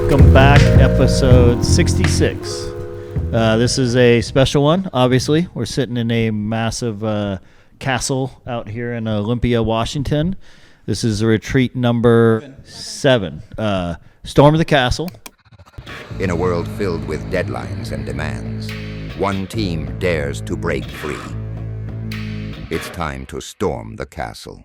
Welcome back, episode 66. This is a special one, obviously. We're sitting in a massive castle out here in Olympia, Washington. This is retreat number 7. Storm of the Castle. In a world filled with deadlines and demands, one team dares to break free. It's time to storm the castle.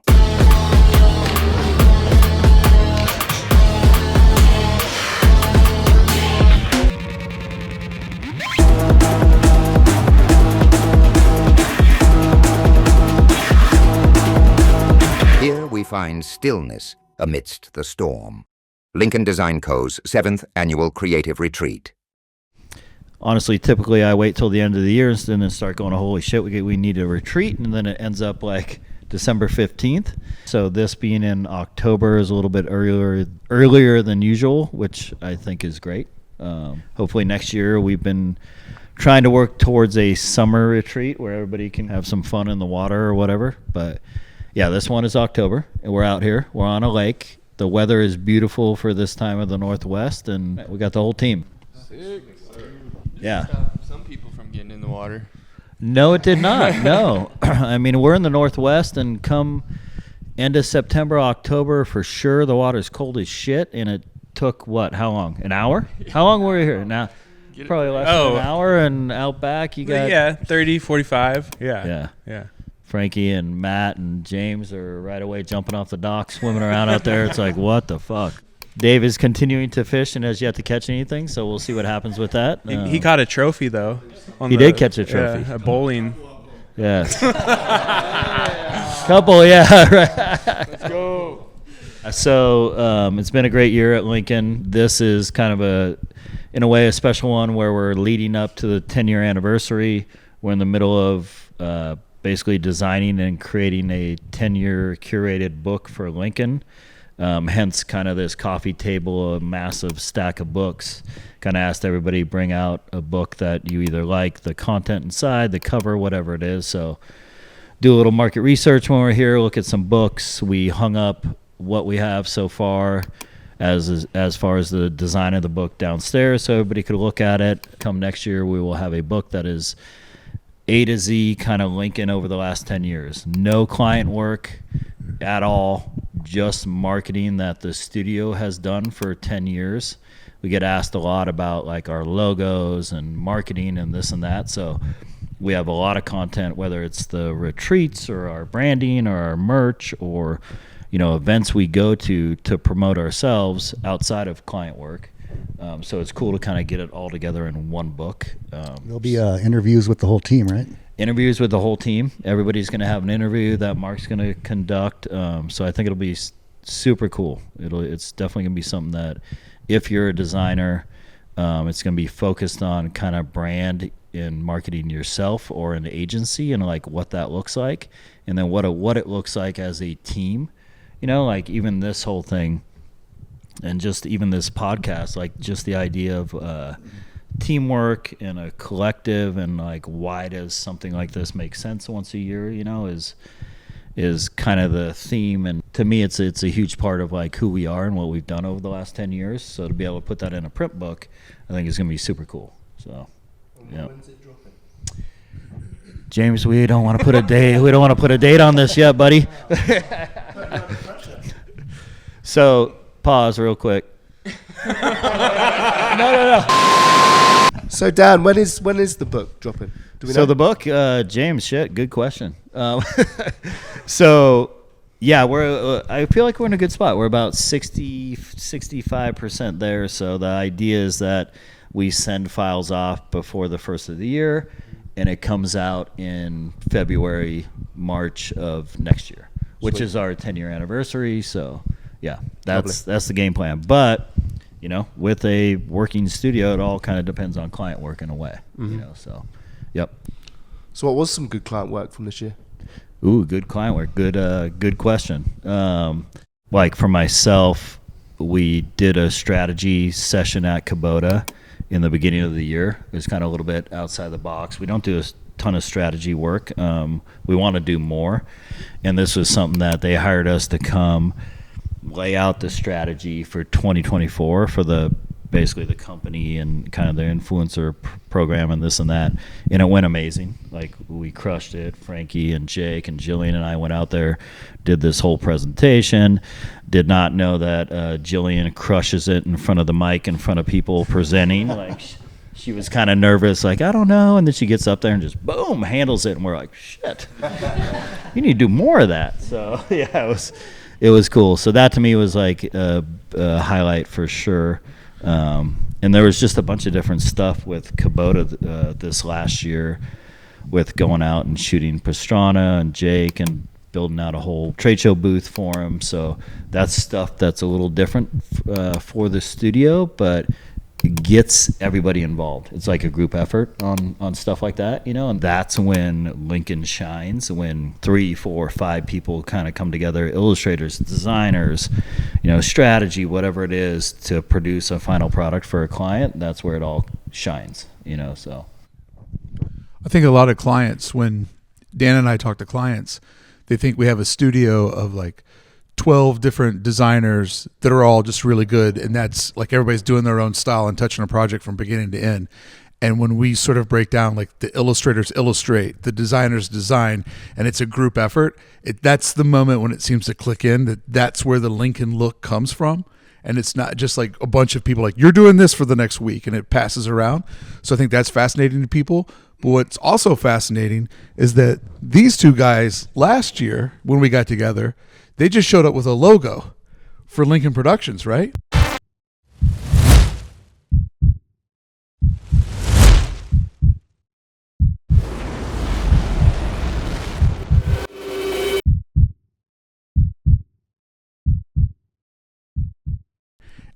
Here we find stillness amidst the storm. Lincoln Design Co.'s 7th Annual Creative Retreat. Honestly, typically I wait till the end of the year and then start going, holy shit, we need a retreat, and then it ends up like December 15th. So this being in October is a little bit earlier than usual, which I think is great. Hopefully next year. We've been trying to work towards a summer retreat where everybody can have some fun in the water or whatever. But yeah, this one is October, and we're out here. We're on a lake. The weather is beautiful for this time of the Northwest, and we got the whole team. Sick. Yeah. Stop some people from getting in the water. No, it did not. No. I mean, we're in the Northwest, and come end of September, October, for sure, the water's cold as shit, and it took, what, how long? An hour? How long were you here? Now, probably less than an hour, and out back you got... Yeah, 30, 45. Yeah. Frankie and Matt and James are right away jumping off the dock, swimming around out there. It's like, what the fuck? Dave is continuing to fish and has yet to catch anything, so we'll see what happens with that. He caught a trophy, though. He did catch a trophy. Yeah, a bowling. Yes. Couple, yeah. Right. Let's go. So it's been a great year at Lincoln. This is kind of in a way, a special one where we're leading up to the 10-year anniversary. We're in the middle of basically designing and creating a 10-year curated book for Lincoln. Hence kind of this coffee table, a massive stack of books. Kind of asked everybody bring out a book that you either like, the content inside, the cover, whatever it is. So do a little market research when we're here, look at some books. We hung up what we have so far as far as the design of the book downstairs so everybody could look at it. Come next year, we will have a book that is A to Z kind of Lincoln over the last 10 years. No client work at all, just marketing that the studio has done for 10 years. We get asked a lot about like our logos and marketing and this and that. So we have a lot of content, whether it's the retreats or our branding or our merch or, events we go to promote ourselves outside of client work. So it's cool to kind of get it all together in one book. There'll be interviews with the whole team, right? Interviews with the whole team. Everybody's going to have an interview that Mark's going to conduct. So I think it'll be super cool. It's definitely going to be something that if you're a designer, it's going to be focused on kind of brand in marketing yourself or an agency and like what that looks like. And then what it looks like as a team, like even this whole thing. And just even this podcast, like just the idea of teamwork and a collective and like why does something like this make sense once a year, is kind of the theme. And to me, it's a huge part of like who we are and what we've done over the last 10 years. So to be able to put that in a print book, I think is going to be super cool. So, yeah. When's it dropping? James, we don't want to put a date. We don't want to put a date on this yet, buddy. So. Pause real quick. No. So Dan, when is the book dropping? Do we know? So the book, James, good question. So yeah, I feel like we're in a good spot. We're about 65% there. So the idea is that we send files off before the first of the year, and it comes out in February, March of next year, which is our 10-year anniversary. So. Yeah, that's the game plan. But, with a working studio, it all kind of depends on client work in a way. So, yep. So what was some good client work from this year? Ooh, good client work. Good question. Like for myself, we did a strategy session at Kubota in the beginning of the year. It was kind of a little bit outside the box. We don't do a ton of strategy work. We want to do more. And this was something that they hired us to come lay out the strategy for 2024 for the basically the company and kind of their influencer program and this and that. And it went amazing. Like, we crushed it. Frankie and Jake and Jillian and I went out there, did this whole presentation. Did not know that Jillian crushes it in front of the mic, in front of people presenting. Like, she was kind of nervous, like, I don't know. And then she gets up there and just, boom, handles it. And we're like, shit, you need to do more of that. So, yeah, it was cool. So that to me was like a highlight for sure. And there was just a bunch of different stuff with Kubota this last year, with going out and shooting Pastrana and Jake and building out a whole trade show booth for him. So that's stuff that's a little different for the studio, but gets everybody involved. It's like a group effort on stuff like that, you know, and that's when Lincoln shines, when 3, 4, 5 people kind of come together, illustrators, designers, you know, strategy, whatever it is, to produce a final product for a client. That's where it all shines, you know. So I think a lot of clients, when Dan and I talk to clients, they think we have a studio of like 12 different designers that are all just really good, and that's like everybody's doing their own style and touching a project from beginning to end. And when we sort of break down, like, the illustrators illustrate, the designers design, and it's a group effort, that's the moment when it seems to click in, that's where the Lincoln look comes from. And it's not just like a bunch of people like, you're doing this for the next week, and it passes around. So I think that's fascinating to people. But what's also fascinating is that these two guys last year, when we got together, they just showed up with a logo for Lincoln Productions, right?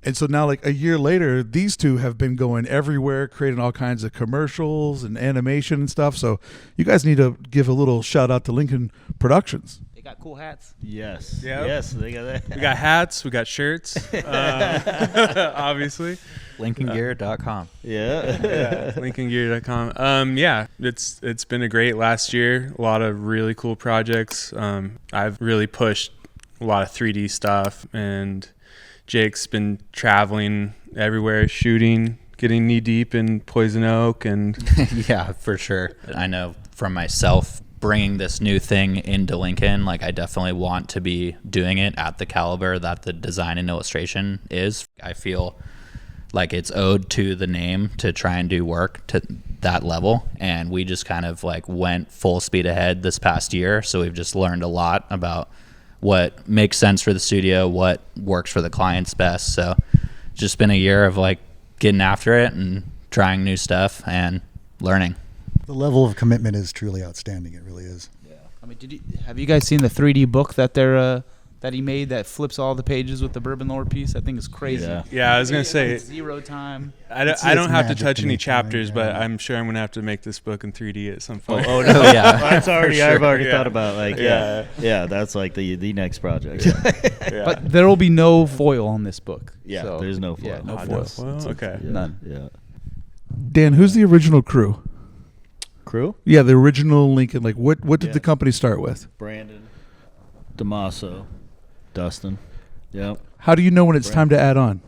And so now, like a year later, these two have been going everywhere, creating all kinds of commercials and animation and stuff. So you guys need to give a little shout out to Lincoln Productions. They got cool hats. yes, Yep. yes, they got that. We got hats, we got shirts, obviously. LincolnGear.com. Yeah. Yeah, LincolnGear.com. Yeah, it's been a great last year. A lot of really cool projects. I've really pushed a lot of 3D stuff, and Jake's been traveling everywhere, shooting, getting knee deep in Poison Oak, and Yeah, for sure. I know from myself, bringing this new thing into Lincoln, like, I definitely want to be doing it at the caliber that the design and illustration is. I feel like it's owed to the name to try and do work to that level, and we just kind of like went full speed ahead this past year. So we've just learned a lot about what makes sense for the studio, what works for the clients best. So it's just been a year of like getting after it and trying new stuff and learning. The level of commitment is truly outstanding. It really is. I mean, have you guys seen the 3D book that that he made that flips all the pages with the Bourbon Lord piece? I think it's crazy. yeah, I was gonna Like say, 0 time. I don't It's have to magic touch to any me, chapters, yeah. but I'm sure I'm gonna have to make this book in 3D at some point. Oh no, Yeah. that's already. I've already Yeah. thought about, like, Yeah. yeah, that's like the next project. Yeah. But there will be no foil on this book. Yeah, So, there's no foil. Yeah, no Oh, foil. no foil? Okay. Yeah, None. Yeah. Dan, who's the original crew? Crew? Yeah, the original Lincoln. Like, what did Yeah. the company start with? Brandon, Damaso, Dustin. Yep. How do you know when it's time to add on?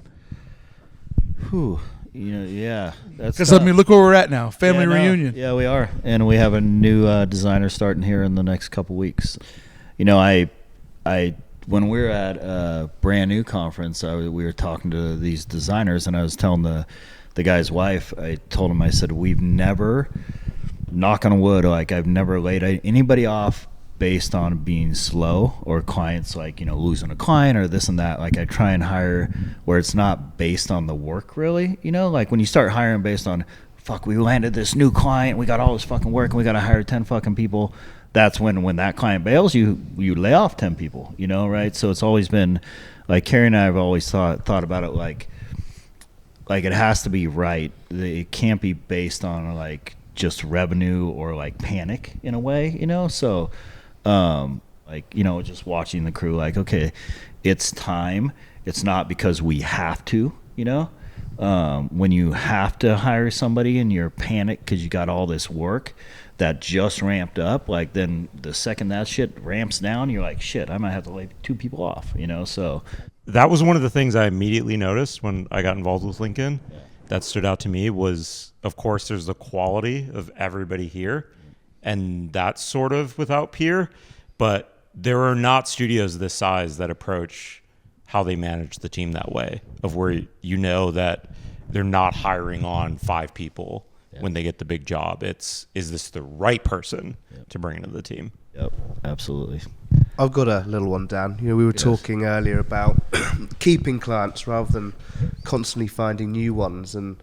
Whew. You know, yeah. That's Because, I tough. mean, look where we're at now. Family Yeah, no. reunion. Yeah, we are, and we have a new designer starting here in the next couple weeks. You know, I when we were at a brand new conference, we were talking to these designers, and I was telling the guy's wife, I told him, I said, we've never, knock on wood, like, I've never laid anybody off based on being slow, or clients, like, you know, losing a client or this and that. Like, I try and hire where it's not based on the work, really. You know, like when you start hiring based on, fuck, we landed this new client, we got all this fucking work, and we got to hire 10 fucking people. That's when that client bails, you lay off 10 people, you know, right? So it's always been, like, Carrie and I have always thought about it like it has to be right. It can't be based on, like, just revenue or, like, panic in a way, you know? So, like, you know, just watching the crew, like, okay, it's time. It's not because we have to, you know? When you have to hire somebody and you're panicked because you got all this work that just ramped up, like, then the second that shit ramps down, you're like, shit, I might have to lay 2 people off, you know? So that was one of the things I immediately noticed when I got involved with Lincoln. That stood out to me was, of course, there's the quality of everybody here, and that's sort of without peer, but there are not studios this size that approach how they manage the team that way, of where you know that they're not hiring on 5 people when they get the big job. Is this the right person to bring into the team? Yep, absolutely. I've got a little one, Dan. We were talking earlier about keeping clients rather than constantly finding new ones. And,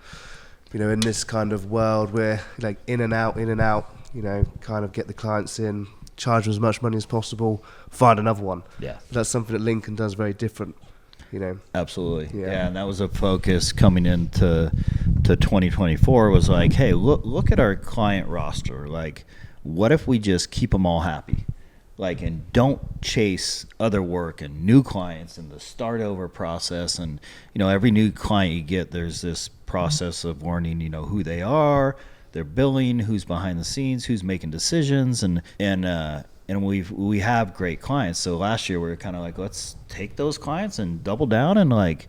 in this kind of world where like in and out, kind of get the clients in, charge them as much money as possible, find another one. Yeah. But that's something that Lincoln does very different, Absolutely. Yeah, and that was a focus coming into 2024 was like, hey, look at our client roster. Like, what if we just keep them all happy? Like, and don't chase other work and new clients and the start over process. And, every new client you get, there's this process of learning, who they are, their billing, who's behind the scenes, who's making decisions. And we have great clients. So last year we were kind of like, let's take those clients and double down and like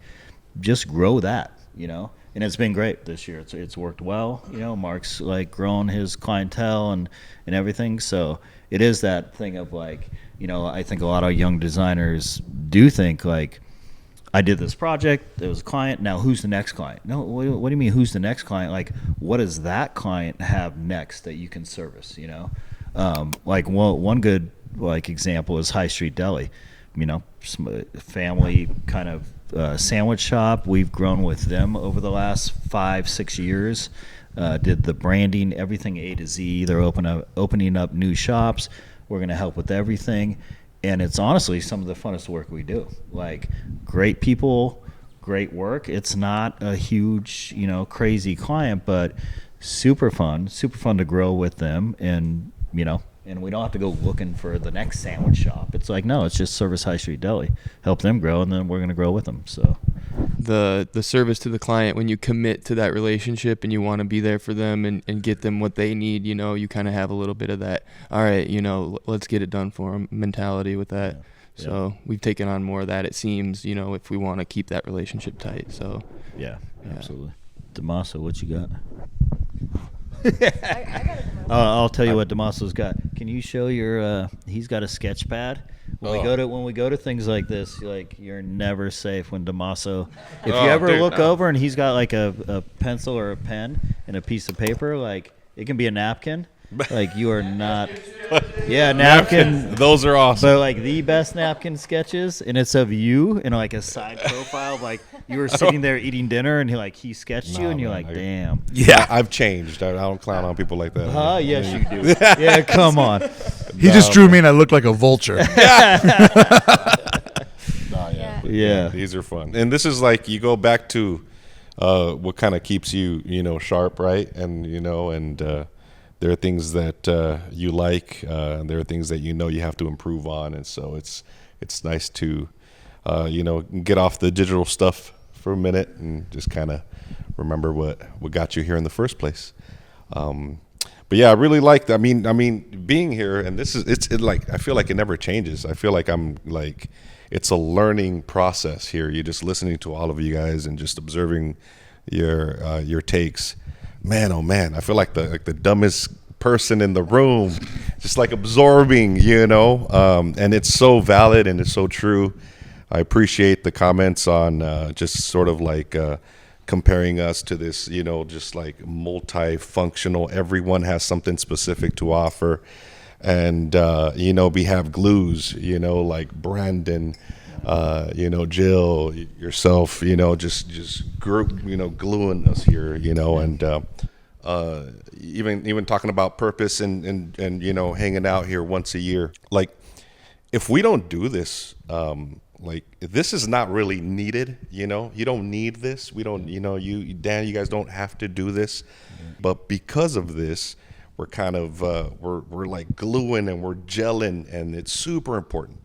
just grow that, and it's been great this year. It's worked well. Mark's like grown his clientele and everything. So it is that thing of like, I think a lot of young designers do think like, I did this project, there was a client, now who's the next client? No, what do you mean who's the next client? Like, what does that client have next that you can service, Like one good like example is High Street Deli, family kind of sandwich shop. We've grown with them over the last 5-6 years. Did the branding, everything A to Z. They're opening up new shops. We're going to help with everything. And it's honestly some of the funnest work we do. Like, great people, great work. It's not a huge, crazy client, but super fun to grow with them. And, and we don't have to go looking for the next sandwich shop. It's like, no, it's just service High Street Deli. Help them grow, and then we're going to grow with them. So the service to the client, when you commit to that relationship and you want to be there for them and get them what they need, you kind of have a little bit of that, all right, let's get it done for them mentality with that. Yeah. So we've taken on more of that, it seems, if we want to keep that relationship tight. So yeah. Absolutely. Damaso, what you got? I I'll tell you what Damaso's got. Can you show your? He's got a sketch pad. When we go to things like this, you're never safe when Damaso. If you ever look over and he's got like a pencil or a pen and a piece of paper, like it can be a napkin. Like you are not. Yeah, napkin. Those are awesome. But like the best napkin sketches, and it's of you in like a side profile, like you were sitting there eating dinner, and he sketched you, and you're like, damn. Yeah, I've changed. I don't clown on people like that. Yes, you do. Yeah, come on. He just drew me, and I looked like a vulture. Yeah. These are fun, and this is like you go back to what kind of keeps you, sharp, right? And there are things that you like. There are things that you have to improve on, and so it's nice to get off the digital stuff for a minute and just kind of remember what got you here in the first place. But yeah, I really like. I mean, being here, and it's like I feel like it never changes. I feel like it's a learning process here. You're just listening to all of you guys and just observing your takes. Man, oh man, I feel like the dumbest person in the room, just like absorbing, and it's so valid and it's so true. I appreciate the comments on just sort of like comparing us to this, just like multifunctional. Everyone has something specific to offer, and we have glues, like Brandon, Jill, yourself, just gluing us here, and even talking about purpose and hanging out here once a year. Like, if we don't do this, this is not really needed. You don't need this. We don't. Dan, you guys don't have to do this, but because of this, we're kind of we're like gluing and we're gelling, and it's super important.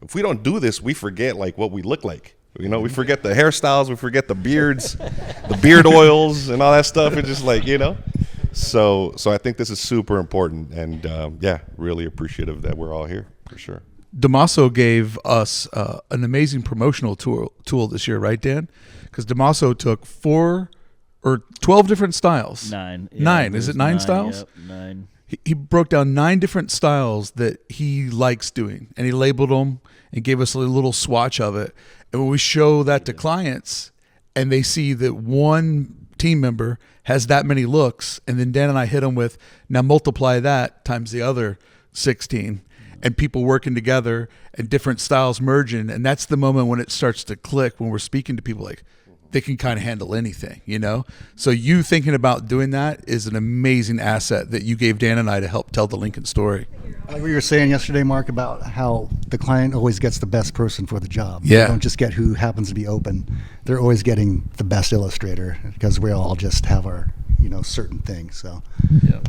If we don't do this, we forget what we look like. We forget the hairstyles, we forget the beards, the beard oils, and all that stuff. It's just So I think this is super important, and really appreciative that we're all here for sure. Damaso gave us an amazing promotional tool this year, right, Dan? Because Damaso took 4 or 12 different styles. 9. Yeah, 9. Is it 9 styles? Yep, 9. He broke down 9 different styles that he likes doing, and he labeled them and gave us a little swatch of it. And when we show that to clients and they see that one team member has that many looks, and then Dan and I hit them with, now multiply that times the other 16, and people working together and different styles merging. And that's the moment when it starts to click, when we're speaking to people like, they can kind of handle anything, you know? So you thinking about doing that is an amazing asset that you gave Dan and I to help tell the Lincoln story. Like we were saying yesterday, Mark, about how the client always gets the best person for the job. Yeah. They don't just get who happens to be open. They're always getting the best illustrator because we all just have our, certain things. So, Yeah.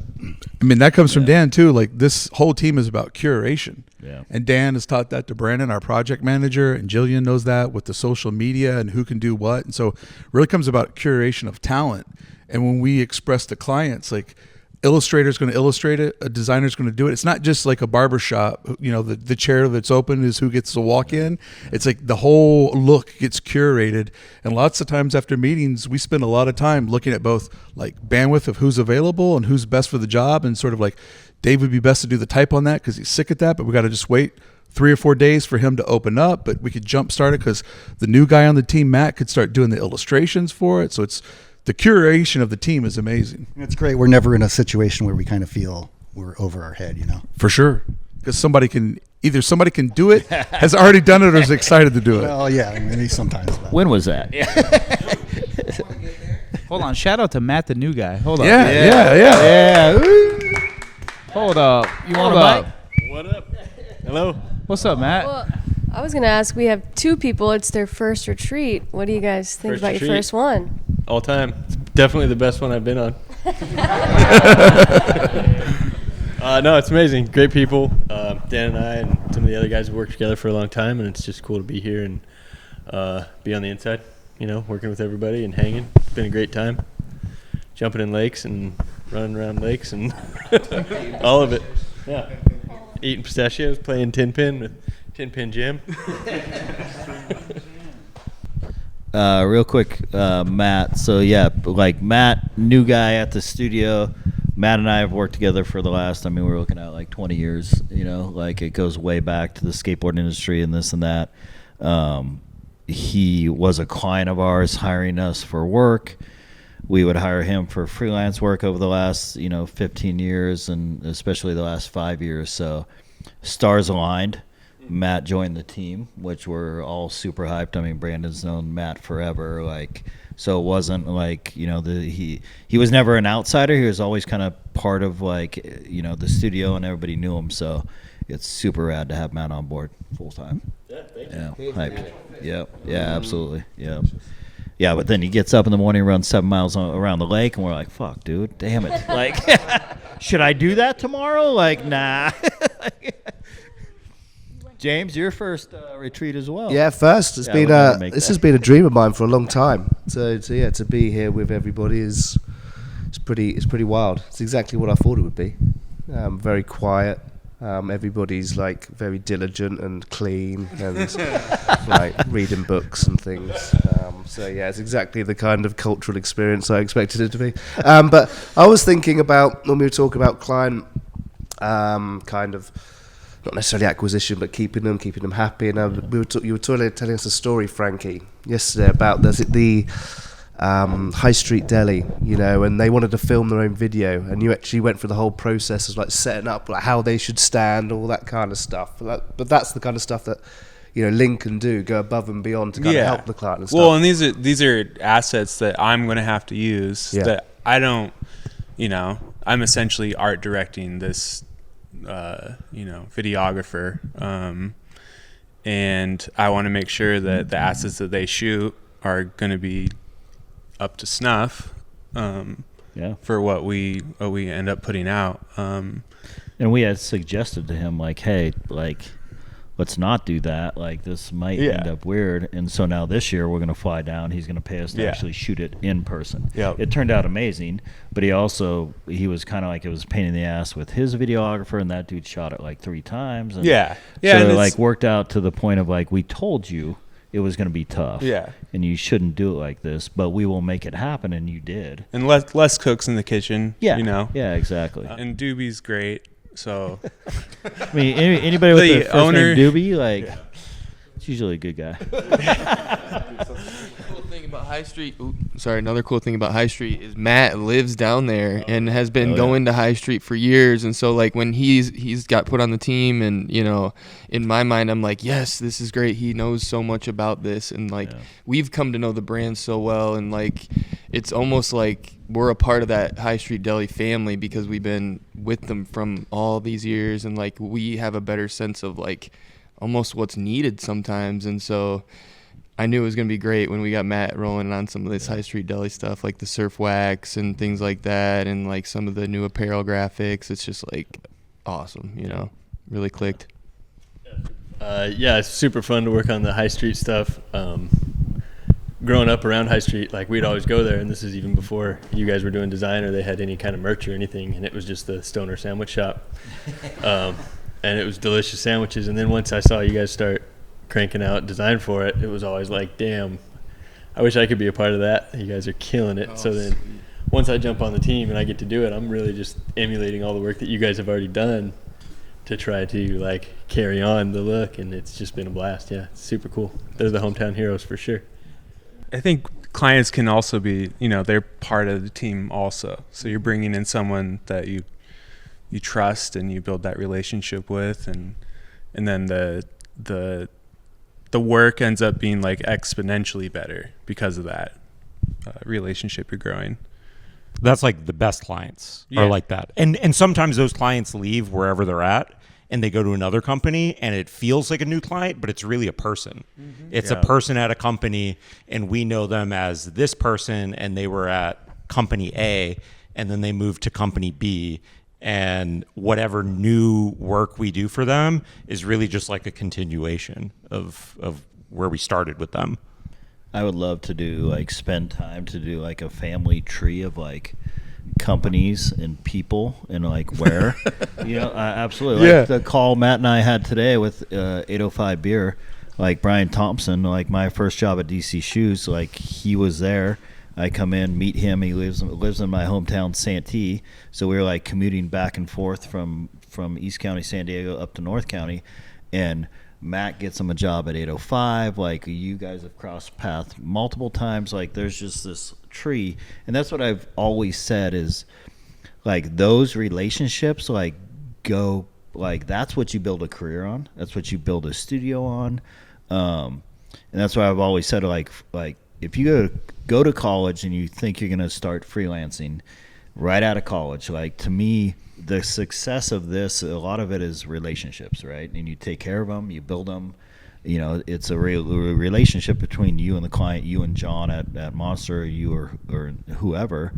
I mean, that comes from Dan too. Like, this whole team is about curation. Yeah. And Dan has taught that to Brandon, our project manager, and Jillian knows that with the social media and who can do what. And so it really comes about curation of talent. And when we express to clients, like, illustrator's going to illustrate it, a designer's going to do it. It's not just like a barber shop, the chair that's open is who gets to walk in. It's like the whole look gets curated. And lots of times after meetings, we spend a lot of time looking at both like bandwidth of who's available and who's best for the job, and sort of like Dave would be best to do the type on that because he's sick at that, but we got to just wait 3 or 4 days for him to open up. But we could jump start it because the new guy on the team, Matt, could start doing the illustrations for it. So it's the curation of the team is amazing. it's great. We're never in a situation where we kind of feel we're over our head, For sure. Because somebody can do it, has already done it, or is excited to do it. Well, yeah, maybe sometimes. But. When was that? Hold on. Shout out to Matt, the new guy. Hold up. Yeah. Hold up. You want Hold a up, mic? What up? Hello. What's up, Matt? Well, I was going to ask, we have 2 people. It's their first retreat. What do you guys think First about retreat? your first one? All time. It's definitely the best one I've been on. No, it's amazing. Great people. Dan and I and some of the other guys have worked together for a long time, and it's just cool to be here and be on the inside, working with everybody and hanging. It's been a great time. Jumping in lakes and running around lakes and all of it. Yeah. Eating pistachios, playing Tin Pin with Tin Pin Jim. Real quick, Matt. So yeah, like Matt, new guy at the studio. Matt and I have worked together for the last, we're looking at like 20 years, like it goes way back to the skateboard industry and this and that. He was a client of ours hiring us for work. We would hire him for freelance work over the last, 15 years and especially the last 5 years. So stars aligned. Matt joined the team, which we're all super hyped. Brandon's known Matt forever. So it wasn't like, he was never an outsider. He was always kind of part of the studio, and everybody knew him. So it's super rad to have Matt on board full time. Yeah, thank you. Hyped. Yep. Yeah, absolutely. Yep. Yeah, but then he gets up in the morning, runs 7 miles around the lake, and we're like, fuck, dude, damn it. Should I do that tomorrow? Nah. James, your first retreat as well. Yeah, first. This has been a dream of mine for a long time. So to be here with everybody is pretty wild. It's exactly what I thought it would be. Very quiet. Everybody's very diligent and clean and reading books and things. It's exactly the kind of cultural experience I expected it to be. But I was thinking about when we were talking about client kind of. Not necessarily acquisition, but keeping them happy. And you were telling us a story, Frankie, yesterday about the High Street Deli, and they wanted to film their own video, and you actually went through the whole process of setting up how they should stand, all that kind of stuff. But that's the kind of stuff that Link can do, go above and beyond to kind of help the client and stuff. Well, and these are assets that I'm going to have to use that I don't, I'm essentially art directing this. Videographer, and I want to make sure that the assets that they shoot are going to be up to snuff for what we end up putting out. And we had suggested to him hey, let's not do that. Like, this might end up weird. And so now this year we're going to fly down. He's going to pay us to actually shoot it in person. It turned out amazing, but he was kind of like, it was a pain in the ass with his videographer, and that dude shot it like 3 times. And so it like worked out to the point of like, we told you it was going to be tough. And you shouldn't do it like this, but we will make it happen, and you did. And less cooks in the kitchen, you know. Yeah, exactly. And Doobie's great, so. I mean, anybody with the first name Doobie, like, it's usually a good guy. Another cool thing about High Street is Matt lives down there and has been going to High Street for years. And so like when he's got put on the team, and you know, in my mind I'm like, yes, this is great. He knows so much about this, and like we've come to know the brand so well, and like it's almost like we're a part of that High Street Deli family because we've been with them from all these years, and like we have a better sense of like almost what's needed sometimes. And so I knew it was going to be great when we got Matt rolling on some of this High Street Deli stuff, like the surf wax and things like that, and like some of the new apparel graphics. It's just like awesome, you know, really clicked. It's super fun to work on the High Street stuff. Growing up around High Street, like we'd always go there, and this is even before you guys were doing design or they had any kind of merch or anything, and it was just the Stoner Sandwich Shop. And it was delicious sandwiches. And then once I saw you guys start cranking out design for it, it was always like, damn, I wish I could be a part of that. You guys are killing it. So then once I jump on the team and I get to do it, I'm really just emulating all the work that you guys have already done to try to like carry on the look, and it's just been a blast. Yeah, it's super cool. They're the hometown heroes for sure. I think clients can also be, you know, they're part of the team also. So you're bringing in someone that you trust and you build that relationship with, and then the work ends up being like exponentially better because of that relationship you're growing. That's like the best clients are like that. And sometimes those clients leave wherever they're at and they go to another company, and it feels like a new client, but it's really a person. It's a person at a company, and we know them as this person, and they were at company A, and then they moved to company B. And whatever new work we do for them is really just like a continuation of where we started with them. I would love to do like spend time to do like a family tree of like companies and people and like where you know, absolutely like the call Matt and I had today with 805 beer, like Brian Thompson, like my first job at DC Shoes, like he was there. I come in, meet him. He lives in my hometown, Santee. So we were like commuting back and forth from East County, San Diego, up to North County, and Matt gets him a job at 805. Like you guys have crossed paths multiple times. Like there's just this tree, and that's what I've always said is like those relationships like go like that's what you build a career on. That's what you build a studio on, and that's why I've always said like if you go to college and you think you're going to start freelancing right out of college, like to me, the success of this, a lot of it is relationships, right? And you take care of them, you build them. You know, it's a real relationship between you and the client, you and John at Monster, you or whoever.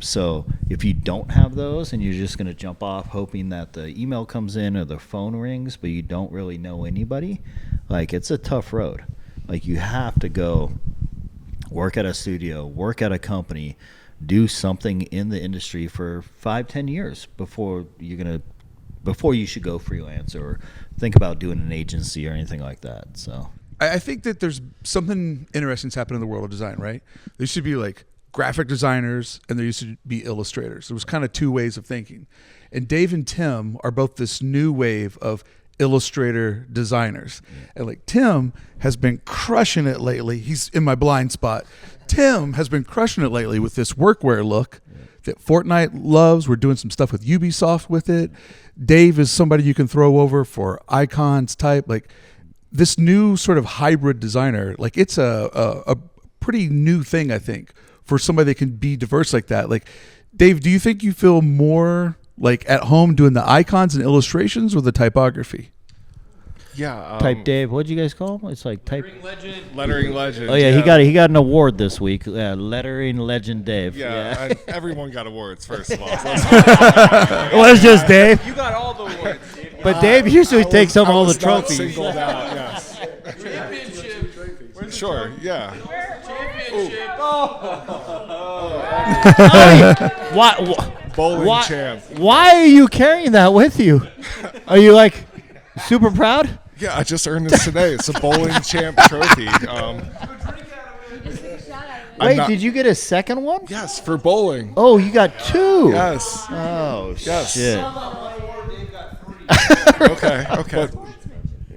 So if you don't have those and you're just going to jump off hoping that the email comes in or the phone rings, but you don't really know anybody, like it's a tough road. Like you have to go work at a studio, work at a company, do something in the industry for 5-10 years before you should go freelance or think about doing an agency or anything like that. So I think that there's something interesting that's happened in the world of design, right? There used to be like graphic designers and there used to be illustrators. There was kind of two ways of thinking. And Dave and Tim are both this new wave of illustrator designers. And like Tim has been crushing it lately. He's in my blind spot. Tim has been crushing it lately with this workwear look that Fortnite loves. We're doing some stuff with Ubisoft with it. Dave is somebody you can throw over for icons type. Like this new sort of hybrid designer, like it's a pretty new thing, I think, for somebody that can be diverse like that. Like Dave, do you think you feel more like at home doing the icons and illustrations or the typography? Yeah. Type Dave. What'd you guys call him? It's like type. Lettering legend. Oh yeah, he got an award this week. Lettering legend Dave. Yeah. Everyone got awards first of all. It was just Dave. You got all the awards. But Dave usually takes home all the was not trophies. Singled out, yes. Sure, yeah. Why? Bowling champ. Why are you carrying that with you? Are you like super proud? Yeah, I just earned this today. It's a bowling champ trophy. Wait, did you get a second one? Yes, for bowling. Oh, you got 2. Yes. Oh, Yes. shit. Okay.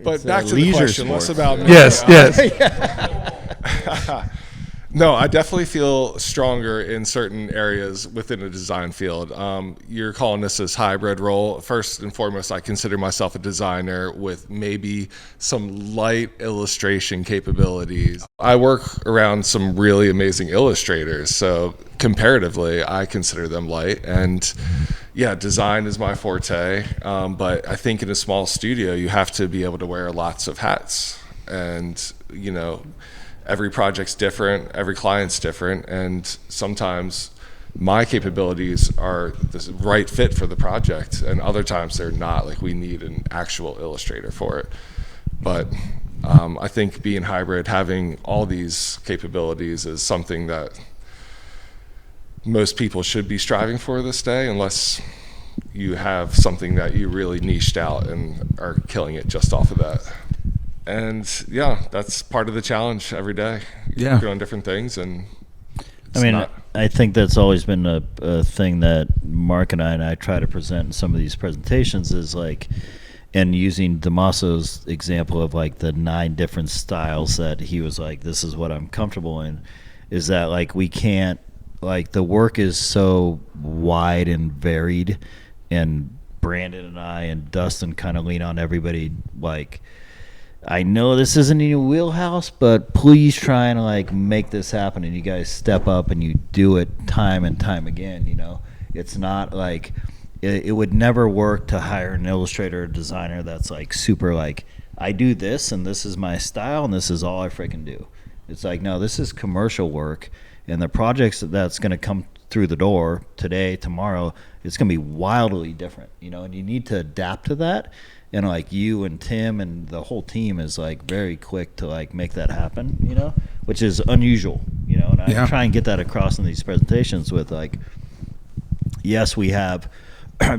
But back to the leisure question. sport. Less about me. Yes. No, I definitely feel stronger in certain areas within a design field. You're calling this as hybrid role. First and foremost, I consider myself a designer with maybe some light illustration capabilities. I work around some really amazing illustrators, so comparatively, I consider them light. And yeah, design is my forte, but I think in a small studio, you have to be able to wear lots of hats. And, you know, every project's different, every client's different, and sometimes my capabilities are the right fit for the project, and other times they're not. Like, we need an actual illustrator for it. But I think being hybrid, having all these capabilities is something that most people should be striving for this day, unless you have something that you really niched out and are killing it just off of that. And yeah, that's part of the challenge every day. You're working on different things, and I think that's always been a thing that Mark and I try to present in some of these presentations is like, and using Damaso's example of like the 9 different styles that he was like, this is what I'm comfortable in, is that like we can't, like the work is so wide and varied, and Brandon and I and Dustin kind of lean on everybody like, I know this isn't in your wheelhouse, but please try and like make this happen, and you guys step up and you do it time and time again. You know, it's not like it would never work to hire an illustrator or designer that's like super like, I do this and this is my style and this is all I freaking do. It's like, no, this is commercial work, and the projects that's going to come through the door today, tomorrow, it's going to be wildly different, you know, and you need to adapt to that. And like you and Tim and the whole team is like very quick to like make that happen, you know, which is unusual, you know, and I try and get that across in these presentations with like, yes, we have,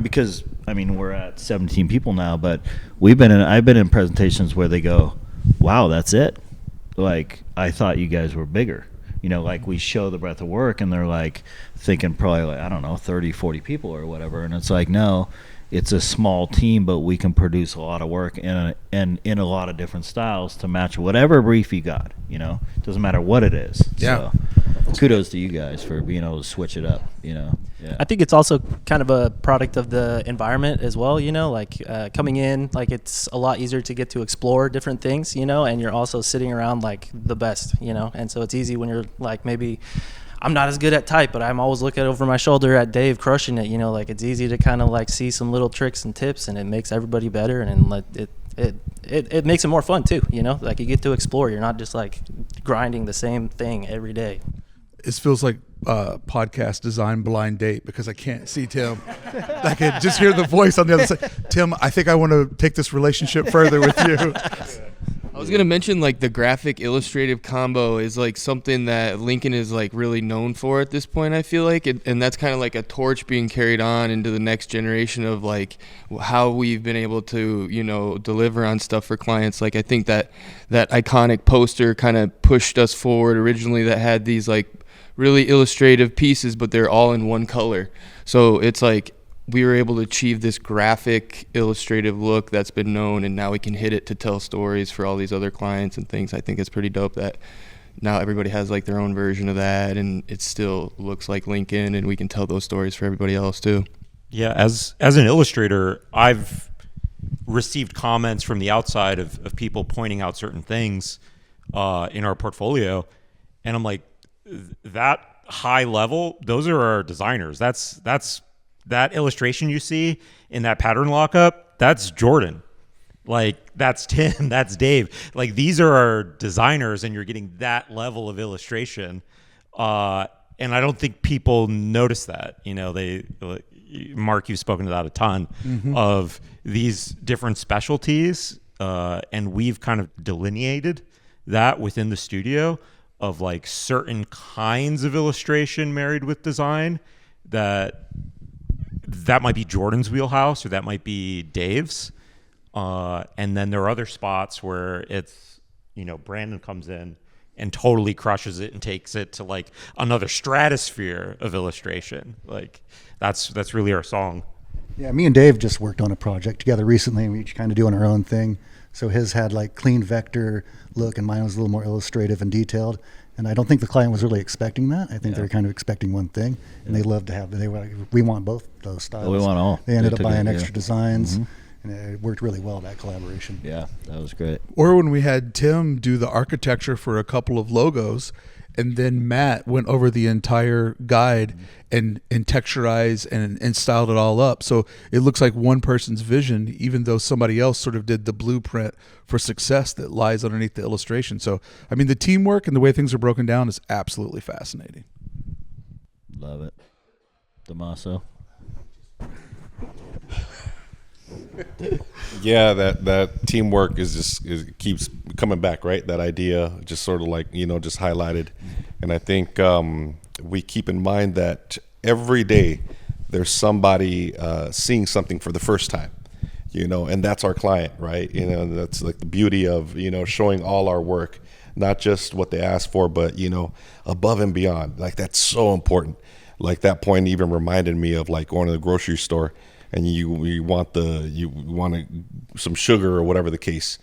because I mean, we're at 17 people now, but I've been in presentations where they go, wow, that's it. Like, I thought you guys were bigger, you know, like we show the breadth of work and they're like thinking probably like, I don't know, 30, 40 people or whatever. And it's like, no, it's a small team, but we can produce a lot of work and in a lot of different styles to match whatever brief you got, you know, doesn't matter what it is. Yeah. So kudos to you guys for being able to switch it up, you know. Yeah. I think it's also kind of a product of the environment as well, you know, like coming in, like it's a lot easier to get to explore different things, you know, and you're also sitting around like the best, you know, and so it's easy when you're like, maybe I'm not as good at type, but I'm always looking over my shoulder at Dave crushing it, you know, like it's easy to kind of like see some little tricks and tips, and it makes everybody better, and like it makes it more fun too, you know, like you get to explore. You're not just like grinding the same thing every day. It feels like podcast design blind date because I can't see Tim. I can just hear the voice on the other side. Tim, I think I want to take this relationship further with you. I was going to mention like the graphic illustrative combo is like something that Lincoln is like really known for at this point, I feel like, and that's kind of like a torch being carried on into the next generation of like how we've been able to, you know, deliver on stuff for clients. Like I think that iconic poster kind of pushed us forward originally, that had these like really illustrative pieces, but they're all in one color. So it's like we were able to achieve this graphic illustrative look that's been known, and now we can hit it to tell stories for all these other clients and things. I think it's pretty dope that now everybody has like their own version of that, and it still looks like Lincoln, and we can tell those stories for everybody else too. Yeah, as an illustrator, I've received comments from the outside of people pointing out certain things in our portfolio, and I'm like, that high level, those are our designers. That's that illustration you see in that pattern lockup, that's Jordan. Like, that's Tim, that's Dave. Like, these are our designers, and you're getting that level of illustration. And I don't think people notice that. You know, Mark, you've spoken to that a ton, of these different specialties, and we've kind of delineated that within the studio of like certain kinds of illustration married with design that might be Jordan's wheelhouse or that might be Dave's. And then there are other spots where it's, Brandon comes in and totally crushes it and takes it to like another stratosphere of illustration. Like that's really our song. Yeah, me and Dave just worked on a project together recently, and we each kind of doing our own thing. So his had like clean vector look, and mine was a little more illustrative and detailed. And I don't think the client was really expecting that. I think they were kind of expecting one thing, and they loved to have. They were like, we want both those styles. We want all. They ended up took buying it, extra designs, and it worked really well, that collaboration. Yeah, that was great. Or when we had Tim do the architecture for a couple of logos, and then Matt went over the entire guide and texturized and styled it all up. So it looks like one person's vision, even though somebody else sort of did the blueprint for success that lies underneath the illustration. So, I mean, the teamwork and the way things are broken down is absolutely fascinating. Love it. Damaso. Yeah, that teamwork keeps coming back, right? That idea just sort of like, just highlighted. And I think we keep in mind that every day there's somebody seeing something for the first time, and that's our client, right? That's like the beauty of, showing all our work, not just what they asked for, but, above and beyond. Like, that's so important. Like, that point even reminded me of like going to the grocery store and you want some sugar or whatever the case.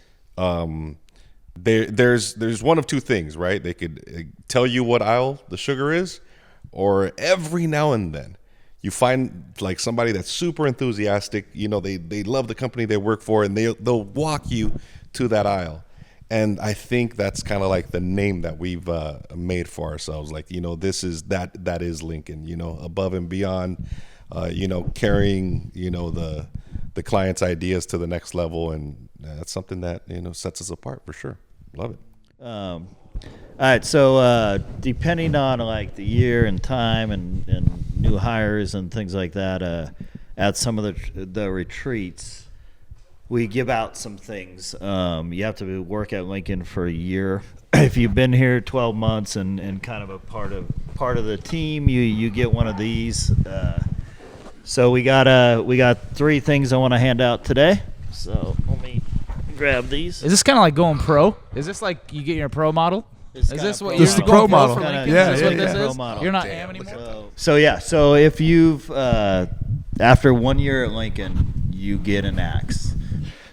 There's one of two things, right? They could tell you what aisle the sugar is, or every now and then you find like somebody that's super enthusiastic. They love the company they work for, and they'll walk you to that aisle. And I think that's kind of like the name that we've made for ourselves. Like, this is that is Lincoln. Above and beyond. Carrying, the client's ideas to the next level. And that's something that, sets us apart for sure. Love it. All right. So, depending on like the year and time and new hires and things like that, at some of the retreats, we give out some things. You have to work at Lincoln for a year. If you've been here 12 months and kind of a part of the team, you get one of these. So we got 3 things I want to hand out today. So let me grab these. Is this kind of like going pro? Is this like you get your pro model? Is this what This is the pro model. Yeah, is this what this is? You're not AM anymore? So if you've after 1 year at Lincoln, you get an axe.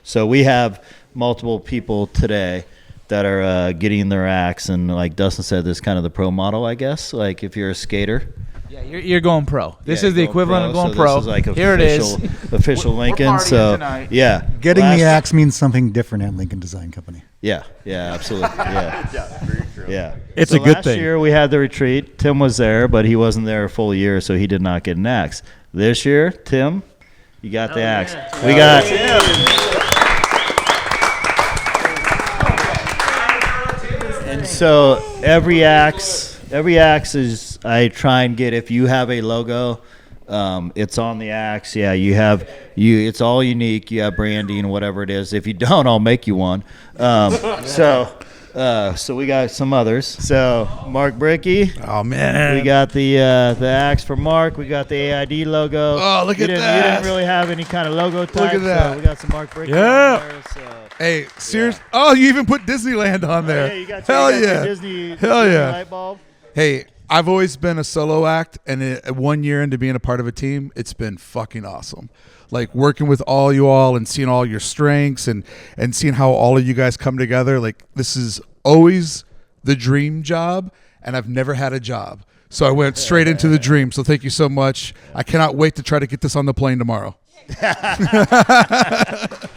So we have multiple people today that are getting their axe, and like Dustin said, this is kind of the pro model, I guess. Like if you're a skater. Yeah, you're going pro. This is the equivalent of going pro. This is like Here official, it is. official Lincoln. So yeah, Getting the axe means something different at Lincoln Design Company. Yeah, absolutely. Yeah, very true. Yeah, it's a good last thing. Last year we had the retreat. Tim was there, but he wasn't there a full year, so he did not get an axe. This year, Tim, you got the axe. We got. And so every axe is, I try and get, if you have a logo, it's on the axe. Yeah, it's all unique. You have branding, whatever it is. If you don't, I'll make you one. So we got some others. So Mark Bricky. Oh man. We got the axe for Mark. We got the AID logo. Oh, look at that. You didn't really have any kind of logo type. Look at that. So we got some Mark Bricky. Yeah. On there, so. Hey, serious? Yeah. Oh, you even put Disneyland on there. Yeah, you got Hell your yeah. Disney light bulb. Hey, I've always been a solo act, and 1 year into being a part of a team, it's been fucking awesome. Like working with all you all and seeing all your strengths and seeing how all of you guys come together. Like this is always the dream job, and I've never had a job. So I went straight into the dream. So thank you so much. I cannot wait to try to get this on the plane tomorrow.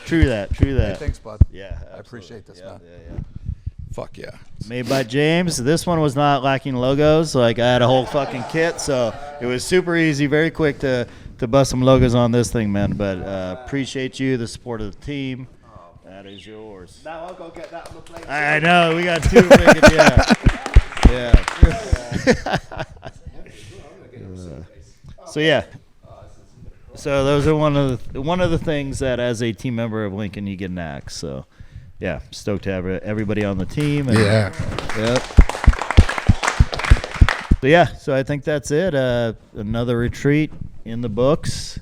True that. Hey, thanks, bud. Yeah, absolutely. I appreciate this, man. Yeah. Fuck yeah. Made by James. This one was not lacking logos. Like I had a whole fucking kit, so it was super easy, very quick to bust some logos on this thing, man. But appreciate you, the support of the team. That is yours. Now I'll go get that on the plane. I know, we got 2 freaking, yeah. So yeah. So those are one of the things that as a team member of Lincoln you get an axe. So yeah, stoked to have everybody on the team. And, Yep. So yeah, so I think that's it. Another retreat in the books.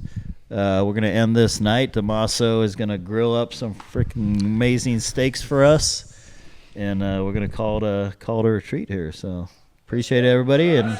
We're gonna end this night. Tommaso is gonna grill up some freaking amazing steaks for us, and we're gonna call it a retreat here. So appreciate it, everybody, and.